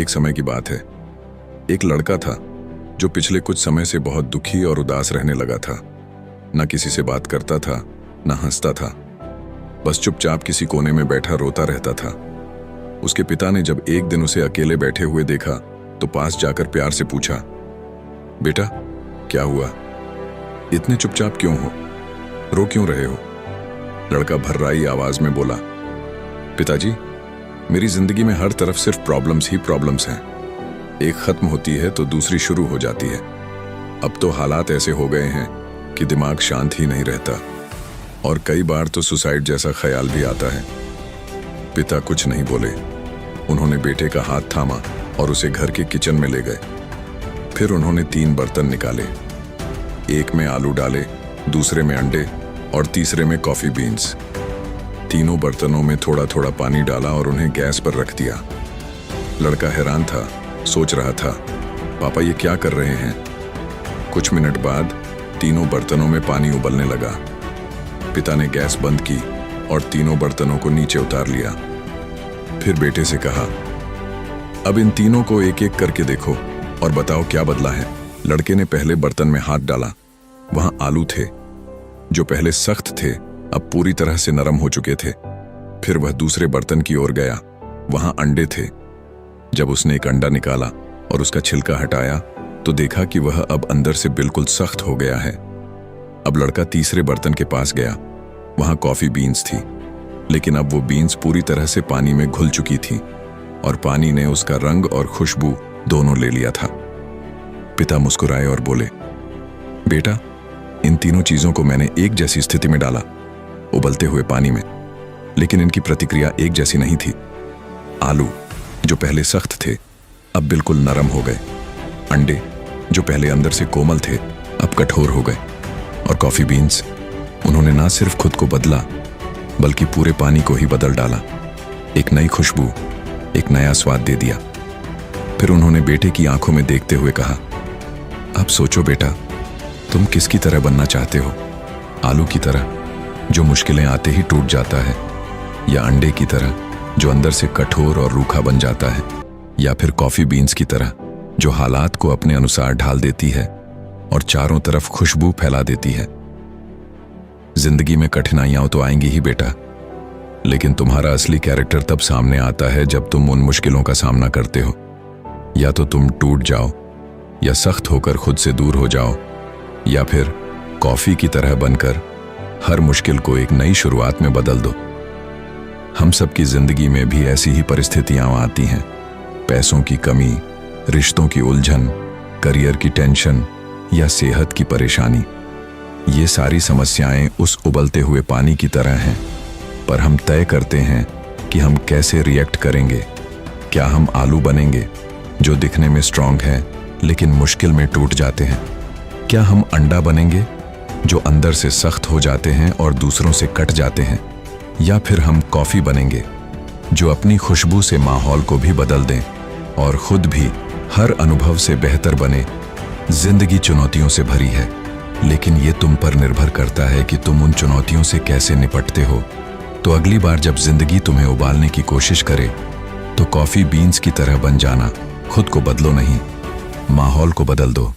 एक समय की बात है। एक लड़का था जो पिछले कुछ समय से बहुत दुखी और उदास रहने लगा था। न किसी से बात करता था, न हंसता था, बस चुपचाप किसी कोने में बैठा रोता रहता था। उसके पिता ने जब एक दिन उसे अकेले बैठे हुए देखा तो पास जाकर प्यार से पूछा, बेटा क्या हुआ, इतने चुपचाप क्यों हो, रो क्यों रहे हो? लड़का भर्राई आवाज में बोला, पिताजी मेरी जिंदगी में हर तरफ सिर्फ प्रॉब्लम्स ही प्रॉब्लम्स हैं। एक खत्म होती है तो दूसरी शुरू हो जाती है। अब तो हालात ऐसे हो गए हैं कि दिमाग शांत ही नहीं रहता और कई बार तो सुसाइड जैसा ख्याल भी आता है। पिता कुछ नहीं बोले। उन्होंने बेटे का हाथ थामा और उसे घर के किचन में ले गए। फिर उन्होंने 3 बर्तन निकाले। एक में आलू डाले, दूसरे में अंडे और तीसरे में कॉफी बीन्स। तीनों बर्तनों में थोड़ा थोड़ा पानी डाला और उन्हें गैस पर रख दिया। लड़का हैरान था, सोच रहा था, पापा ये क्या कर रहे हैं? कुछ मिनट बाद तीनों बर्तनों में पानी उबलने लगा। पिता ने गैस बंद की और तीनों बर्तनों को नीचे उतार लिया। फिर बेटे से कहा, अब इन तीनों को एक एक करके देखो और बताओ क्या बदला है। लड़के ने पहले बर्तन में हाथ डाला। वहां आलू थे जो पहले सख्त थे, अब पूरी तरह से नरम हो चुके थे। फिर वह दूसरे बर्तन की ओर गया। वहां अंडे थे। जब उसने एक अंडा निकाला और उसका छिलका हटाया तो देखा कि वह अब अंदर से बिल्कुल सख्त हो गया है। अब लड़का तीसरे बर्तन के पास गया। वहां कॉफी बीन्स थी, लेकिन अब वो बीन्स पूरी तरह से पानी में घुल चुकी थी और पानी ने उसका रंग और खुशबू दोनों ले लिया था। पिता मुस्कुराए और बोले, बेटा इन तीनों चीजों को मैंने एक जैसी स्थिति में डाला, उबलते हुए पानी में, लेकिन इनकी प्रतिक्रिया एक जैसी नहीं थी। आलू जो पहले सख्त थे अब बिल्कुल नरम हो गए। अंडे जो पहले अंदर से कोमल थे अब कठोर हो गए। और कॉफी बीन्स, उन्होंने ना सिर्फ खुद को बदला बल्कि पूरे पानी को ही बदल डाला। एक नई खुशबू, एक नया स्वाद दे दिया। फिर उन्होंने बेटे की आंखों में देखते हुए कहा, अब सोचो बेटा, तुम किसकी तरह बनना चाहते हो? आलू की तरह जो मुश्किलें आते ही टूट जाता है, या अंडे की तरह जो अंदर से कठोर और रूखा बन जाता है, या फिर कॉफी बीन्स की तरह जो हालात को अपने अनुसार ढाल देती है और चारों तरफ खुशबू फैला देती है। जिंदगी में कठिनाइयां तो आएंगी ही बेटा, लेकिन तुम्हारा असली कैरेक्टर तब सामने आता है जब तुम उन मुश्किलों का सामना करते हो। या तो तुम टूट जाओ, या सख्त होकर खुद से दूर हो जाओ, या फिर कॉफी की तरह बनकर हर मुश्किल को एक नई शुरुआत में बदल दो। हम सबकी जिंदगी में भी ऐसी ही परिस्थितियां आती हैं। पैसों की कमी, रिश्तों की उलझन, करियर की टेंशन या सेहत की परेशानी। ये सारी समस्याएं उस उबलते हुए पानी की तरह हैं, पर हम तय करते हैं कि हम कैसे रिएक्ट करेंगे। क्या हम आलू बनेंगे जो दिखने में स्ट्रांग है लेकिन मुश्किल में टूट जाते हैं? क्या हम अंडा बनेंगे जो अंदर से सख्त हो जाते हैं और दूसरों से कट जाते हैं? या फिर हम कॉफी बनेंगे जो अपनी खुशबू से माहौल को भी बदल दें और खुद भी हर अनुभव से बेहतर बने? जिंदगी चुनौतियों से भरी है, लेकिन ये तुम पर निर्भर करता है कि तुम उन चुनौतियों से कैसे निपटते हो। तो अगली बार जब जिंदगी तुम्हें उबालने की कोशिश करे तो कॉफी बीन्स की तरह बन जाना। खुद को बदलो नहीं, माहौल को बदल दो।